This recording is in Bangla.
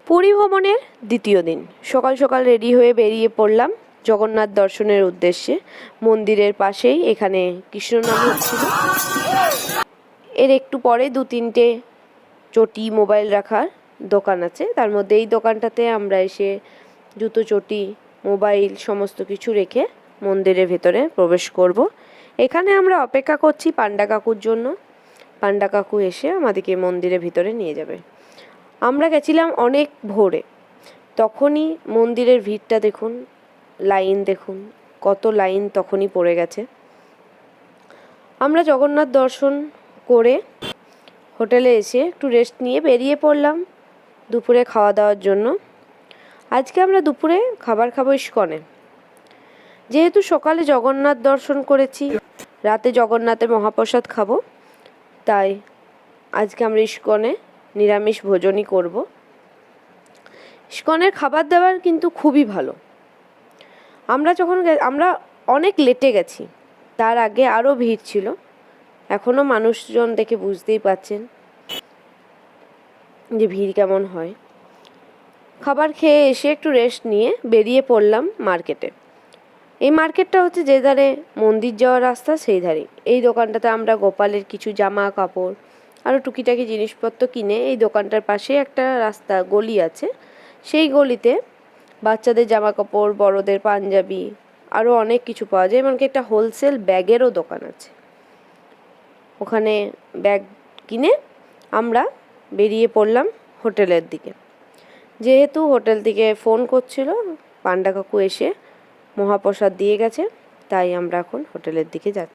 পুরী ভ্রমণের দ্বিতীয় দিন সকাল সকাল রেডি হয়ে বেরিয়ে পড়লাম জগন্নাথ দর্শনের উদ্দেশ্যে। মন্দিরের পাশেই এখানে কৃষ্ণনাম হচ্ছিল। এর একটু পরে দু তিনটে চটি মোবাইল রাখার দোকান আছে, তার মধ্যে এই দোকানটাতে আমরা এসে জুতো চটি মোবাইল সমস্ত কিছু রেখে মন্দিরের ভেতরে প্রবেশ করব। এখানে আমরা অপেক্ষা করছি পান্ডা কাকুর জন্য। পান্ডা কাকু এসে আমাদেরকে মন্দিরের ভিতরে নিয়ে যাবে। আমরা গেছিলাম অনেক ভোরে, তখনই মন্দিরের ভিড়টা দেখুন, লাইন দেখুন, কত লাইন তখনই পড়ে গেছে। আমরা জগন্নাথ দর্শন করে হোটেলে এসে একটু রেস্ট নিয়ে বেরিয়ে পড়লাম দুপুরে খাওয়া দাওয়ার জন্য। আজকে আমরা দুপুরে খাবার খাবো ইস্কনে। যেহেতু সকালে জগন্নাথ দর্শন করেছি, রাতে জগন্নাথের মহাপ্রসাদ খাবো, তাই আজকে আমরা ইস্কনে নিরামিষ ভোজনই করব। ইস্কনের খাবার দাবার কিন্তু খুবই ভালো। আমরা অনেক লেটে গেছি, তার আগে আরও ভিড় ছিল। এখনও মানুষজন দেখে বুঝতেই পাচ্ছেন যে ভিড় কেমন হয়। খাবার খেয়ে এসে একটু রেস্ট নিয়ে বেরিয়ে পড়লাম মার্কেটে। এই মার্কেটটা হচ্ছে যে ধারে মন্দির যাওয়ার রাস্তা সেই ধারেই। এই দোকানটাতে আমরা গোপালের কিছু জামা কাপড় আরও টুকিটাকি জিনিসপত্র কিনে, এই দোকানটার পাশে একটা রাস্তা গলি আছে, সেই গলিতে বাচ্চাদের জামা কাপড়, বড়দের পাঞ্জাবি আরও অনেক কিছু পাওয়া যায়। এমনকি একটা হোলসেল ব্যাগেরও দোকান আছে। ওখানে ব্যাগ কিনে আমরা বেরিয়ে পড়লাম হোটেলের দিকে। যেহেতু হোটেল থেকে ফোন করছিল, পান্ডা কাকু এসে মহাপ্রসাদ দিয়ে গেছে, তাই আমরা এখন হোটেলের দিকে যাচ্ছি।